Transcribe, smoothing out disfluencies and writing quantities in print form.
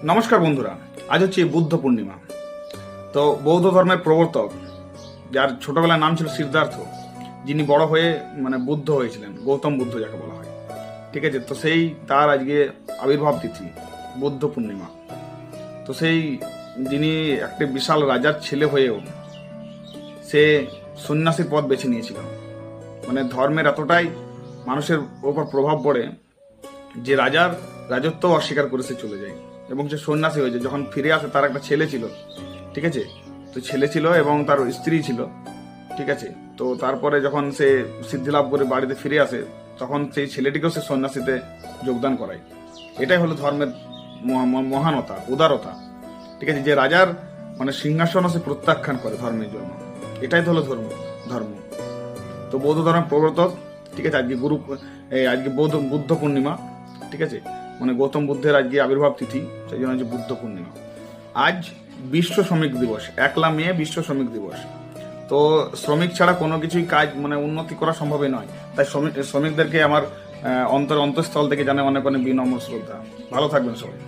নমস্কার বন্ধুরা, আজ হচ্ছে বুদ্ধ পূর্ণিমা। তো বৌদ্ধ ধর্মের প্রবর্তক, যার ছোটবেলার নাম ছিল সিদ্ধার্থ, যিনি বড় হয়ে বুদ্ধ হয়েছিলেন, গৌতম বুদ্ধ যাকে বলা হয়, ঠিক আছে। তো সেই তার আজকে আবির্ভাব তিথি বুদ্ধ পূর্ণিমা। তো সেই যিনি একটা বিশাল রাজার ছেলে হয়েও সে সন্ন্যাসীর পথ বেছে নিয়েছিল। ধর্মের এতটাই মানুষের ওপর প্রভাব পড়ে যে রাজার রাজত্ব অস্বীকার করে সে চলে যায় এবং সে সন্ন্যাসী হয়ে যায়। যখন ফিরে আসে তার একটা ছেলে ছিল, ঠিক আছে। তো ছেলে ছিল এবং তার স্ত্রী ছিল, ঠিক আছে। তো তারপরে যখন সে সিদ্ধি লাভ করে বাড়িতে ফিরে আসে, তখন সেই ছেলেটিকেও সে সন্ন্যাসীতে যোগদান করায়। এটাই হলো ধর্মের মহানতা, উদারতা, ঠিক আছে। যে রাজার সিংহাসন সে প্রত্যাখ্যান করে ধর্মের জন্য, এটাই হলো ধর্ম। তো বৌদ্ধ ধর্মের প্রবর্তক, ঠিক আছে, আজকে বুদ্ধ পূর্ণিমা, ঠিক আছে। গৌতম বুদ্ধের আজকে আবির্ভাব তিথি, সেই জন্য হচ্ছে বুদ্ধ পূর্ণিমা। আজ বিশ্ব শ্রমিক দিবস, 1 মে বিশ্ব শ্রমিক দিবস। তো শ্রমিক ছাড়া কোনো কিছুই কাজ উন্নতি করা সম্ভবই নয়। তাই শ্রমিকদেরকে আমার অন্তঃস্থল থেকে জানে অনেক অনেক বিনম্র শ্রদ্ধা। ভালো থাকবেন সবাই।